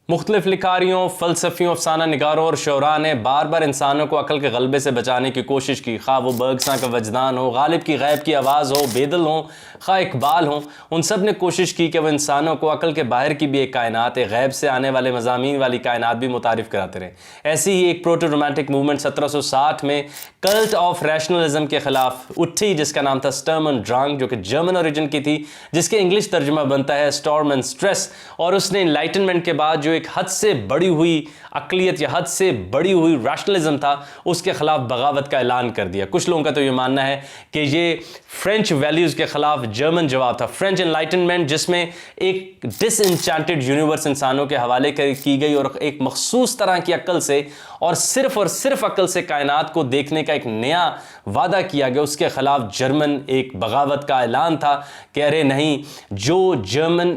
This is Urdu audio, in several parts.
مختلف لکھاریوں، فلسفیوں، افسانہ نگاروں اور شعراء نے بار بار انسانوں کو عقل کے غلبے سے بچانے کی کوشش کی، خواہ وہ برگساں کا وجدان ہو، غالب کی غیب کی آواز ہو، بیدل ہوں، خواہ اقبال ہوں، ان سب نے کوشش کی کہ وہ انسانوں کو عقل کے باہر کی بھی ایک کائنات، ایک غیب سے آنے والے مضامین والی کائنات بھی متعارف کراتے رہے۔ ایسی ہی ایک پروٹو رومانٹک موومنٹ 1760 میں کلٹ آف ریشنلزم کے خلاف اٹھی، جس کا نام تھا سٹرم اینڈ ڈرانگ، جو کہ جرمن اوریجن کی تھی، جس کے انگلش ترجمہ بنتا ہے سٹارم اینڈ سٹریس۔ اور اس نے انلائٹنمنٹ کے بعد جو ایک حد سے بڑی ہوئی عقلیت یا حد سے بڑی ہوئی ریشنلزم تھا، اس کے خلاف بغاوت کا اعلان کر دیا۔ کچھ لوگوں کا تو یہ ماننا ہے کہ یہ فرینچ ویلیوز کے خلاف جرمن جواب تھا، فرینچ انلائٹنمنٹ، جس میں ایک ڈس انچانٹڈ یونیورس انسانوں کے حوالے کی گئی اور ایک مخصوص طرح کی عقل سے اور صرف عقل سے کائنات کو دیکھنے کا ایک نیا وعدہ کیا گیا۔ اس کے خلاف جرمن ایک بغاوت کا اعلان تھا کہ ارے نہیں، جو جرمن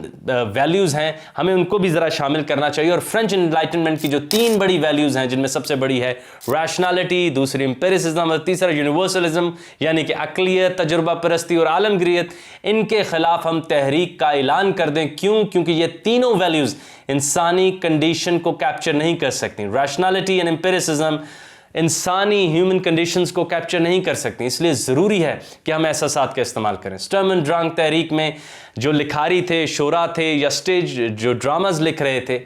ویلیوز ہیں ہمیں ان کو بھی ذرا شامل کرنا چاہیے۔ اور فرینچ انلائٹنمنٹ کی جو 3 بڑی ویلیوز ہیں، جن میں سب سے بڑی ہے ریشنالٹی، دوسری امپیریسزم اور تیسرا یونیورسلزم یعنی کہ عقلیت، تجربہ پرستی اور عالمگیریت، ان کے خلاف ہم تحریک کا اعلان کر دیں۔ کیونکہ یہ تینوں ویلیوز انسانی کنڈیشن کو کیپچر نہیں کر سکتی۔ ریشنالٹی اینڈ امپیریسزم انسانی ہیومن کنڈیشنز کو کیپچر نہیں کر سکتی، اس لیے ضروری ہے کہ ہم احساسات کا استعمال کریں۔ سٹرم اینڈ ڈرانگ تحریک میں جو لکھاری تھے، شعراء تھے یا سٹیج جو ڈراماز لکھ رہے تھے،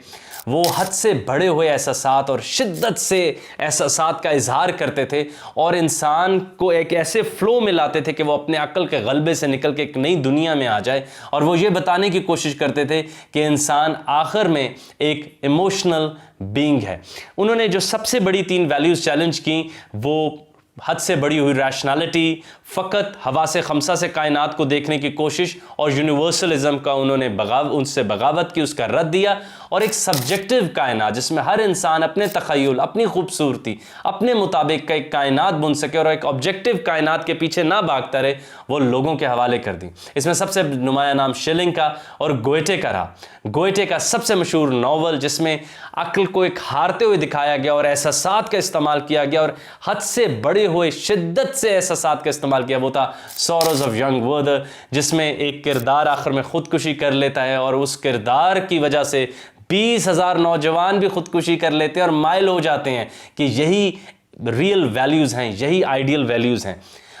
وہ حد سے بڑے ہوئے احساسات اور شدت سے احساسات کا اظہار کرتے تھے اور انسان کو ایک ایسے فلو میں لاتے تھے کہ وہ اپنے عقل کے غلبے سے نکل کے ایک نئی دنیا میں آ جائے، اور وہ یہ بتانے کی کوشش کرتے تھے کہ انسان آخر میں ایک ایموشنل بینگ ہے۔ انہوں نے جو سب سے بڑی 3 ویلیوز چیلنج کی، وہ حد سے بڑی ہوئی ریشنالٹی، فقط حواس خمسہ سے کائنات کو دیکھنے کی کوشش، اور یونیورسلزم کا انہوں نے ان سے بغاوت کی، اس کا رد دیا، اور ایک سبجیکٹو کائنات جس میں ہر انسان اپنے تخیل، اپنی خوبصورتی، اپنے مطابق کا ایک کائنات بن سکے اور ایک آبجیکٹو کائنات کے پیچھے نہ بھاگتا رہے، وہ لوگوں کے حوالے کر دی۔ اس میں سب سے نمایاں نام شیلنگ کا اور گوئٹے کا رہا۔ گوئٹے کا سب سے مشہور ناول جس میں عقل کو ایک ہارتے ہوئے دکھایا گیا اور احساسات کا استعمال کیا گیا اور حد سے بڑے ہوئے شدت سے احساسات کا استعمال کیا، وہ تھا سوروز آف ینگ ورتھر، جس میں ایک کردار آخر میں خودکشی کر لیتا ہے اور اس کردار کی وجہ سے 20,000 نوجوان بھی خودکشی کر لیتے ہیں اور مائل ہو جاتے ہیں کہ یہی ریئل ویلیوز ہیں، یہی آئیڈیل ویلیوز ہیں۔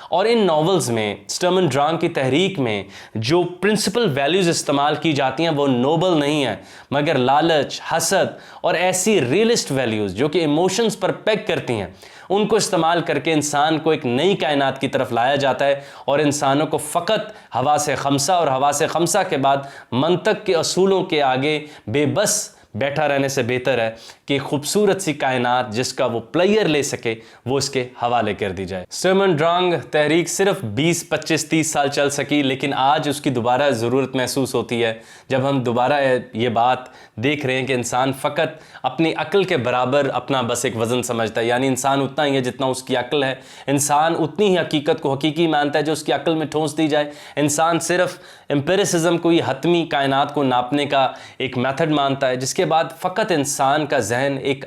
اور ان ناولز میں، سٹرم اینڈ ڈرانگ کی تحریک میں جو پرنسپل ویلیوز استعمال کی جاتی ہیں وہ نوبل نہیں ہیں، مگر لالچ، حسد اور ایسی ریئلسٹ ویلیوز جو کہ ایموشنز پر پیگ کرتی ہیں، ان کو استعمال کر کے انسان کو ایک نئی کائنات کی طرف لایا جاتا ہے، اور انسانوں کو فقط حواس خمسہ اور حواس خمسہ کے بعد منطق کے اصولوں کے آگے بے بس بیٹھا رہنے سے بہتر ہے کہ خوبصورت سی کائنات جس کا وہ پلیئر لے سکے وہ اس کے حوالے کر دی جائے۔ سٹرم اینڈ ڈرانگ تحریک صرف 20، 25، 30 سال چل سکی، لیکن آج اس کی دوبارہ ضرورت محسوس ہوتی ہے جب ہم دوبارہ یہ بات دیکھ رہے ہیں کہ انسان فقط اپنی عقل کے برابر اپنا بس ایک وزن سمجھتا ہے، یعنی انسان اتنا ہی ہے جتنا اس کی عقل ہے، انسان اتنی ہی حقیقت کو حقیقی مانتا ہے جو اس کی عقل میں ٹھونس دی جائے، انسان صرف امپیریسزم کو ہی حتمی کائنات کو ناپنے کا ایک میتھڈ مانتا ہے، جس کے بعد فقط انسان کا ذہن ایک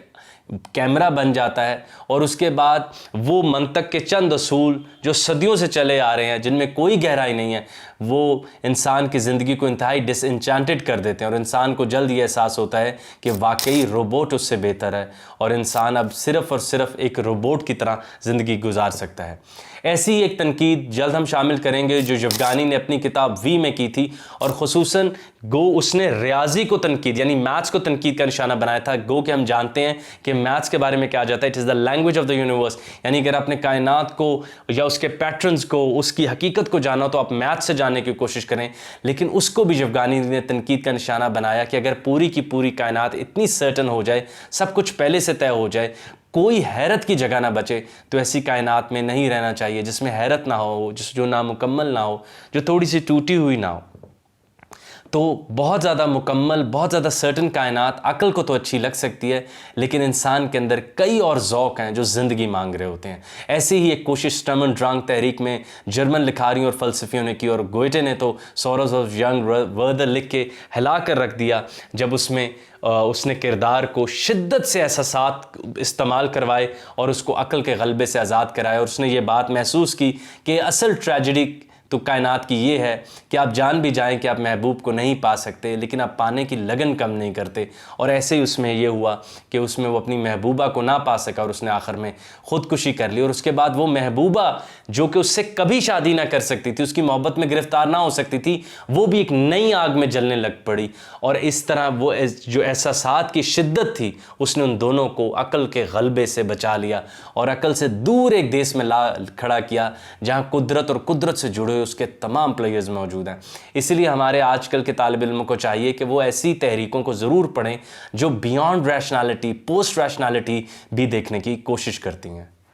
کیمرہ بن جاتا ہے، اور اس کے بعد وہ منطق کے چند اصول جو صدیوں سے چلے آ رہے ہیں، جن میں کوئی گہرائی نہیں ہے، وہ انسان کی زندگی کو انتہائی ڈس انچانٹڈ کر دیتے ہیں، اور انسان کو جلد یہ احساس ہوتا ہے کہ واقعی روبوٹ اس سے بہتر ہے، اور انسان اب صرف اور صرف ایک روبوٹ کی طرح زندگی گزار سکتا ہے۔ ایسی ایک تنقید جلد ہم شامل کریں گے جو یوگانی نے اپنی کتاب وی میں کی تھی، اور خصوصاً اس نے ریاضی کو تنقید یعنی میتھس کو تنقید کا نشانہ بنایا تھا۔ کہ ہم جانتے ہیں کہ میتھس کے بارے میں کہا جاتا ہے it is the language of the universe, یعنی اگر آپ نے کائنات کو یا اس کے پیٹرنز کو، اس کی حقیقت کو جانا تو آپ میتھس سے جاننے کی کوشش کریں، لیکن اس کو بھی یوگانی نے تنقید کا نشانہ بنایا کہ اگر پوری کی پوری کائنات اتنی سرٹن ہو جائے، سب کچھ پہلے سے طے ہو جائے، کوئی حیرت کی جگہ نہ بچے، تو ایسی کائنات میں نہیں رہنا چاہیے جس میں حیرت نہ ہو، جو نامکمل نہ ہو، جو تھوڑی سی ٹوٹی ہوئی نہ ہو۔ تو بہت زیادہ مکمل، بہت زیادہ سرٹن کائنات عقل کو تو اچھی لگ سکتی ہے، لیکن انسان کے اندر کئی اور ذوق ہیں جو زندگی مانگ رہے ہوتے ہیں۔ ایسی ہی ایک کوشش سٹرم اینڈ ڈرانگ تحریک میں جرمن لکھاریوں اور فلسفیوں نے کی، اور گوئٹے نے تو سوروز آف ینگ ورتھر لکھ کے ہلا کر رکھ دیا جب اس نے کردار کو شدت سے احساسات استعمال کروائے اور اس کو عقل کے غلبے سے آزاد کرائے، اور اس نے یہ بات محسوس کی کہ اصل ٹریجڈی تو کائنات کی یہ ہے کہ آپ جان بھی جائیں کہ آپ محبوب کو نہیں پا سکتے، لیکن آپ پانے کی لگن کم نہیں کرتے۔ اور ایسے ہی اس میں یہ ہوا کہ اس میں وہ اپنی محبوبہ کو نہ پا سکا اور اس نے آخر میں خودکشی کر لی، اور اس کے بعد وہ محبوبہ جو کہ اس سے کبھی شادی نہ کر سکتی تھی، اس کی محبت میں گرفتار نہ ہو سکتی تھی، وہ بھی ایک نئی آگ میں جلنے لگ پڑی۔ اور اس طرح وہ جو احساسات کی شدت تھی اس نے ان دونوں کو عقل کے غلبے سے بچا لیا اور عقل سے دور ایک دیس میں لا کھڑا کیا جہاں قدرت اور قدرت سے جڑے ہوئے اس کے تمام پلیئرز موجود ہیں۔ اسی لیے ہمارے آج کل کے طالب علموں کو چاہیے کہ وہ ایسی تحریکوں کو ضرور پڑھیں جو بیانڈ ریشنالٹی، پوسٹ ریشنالٹی بھی دیکھنے کی کوشش کرتی ہیں۔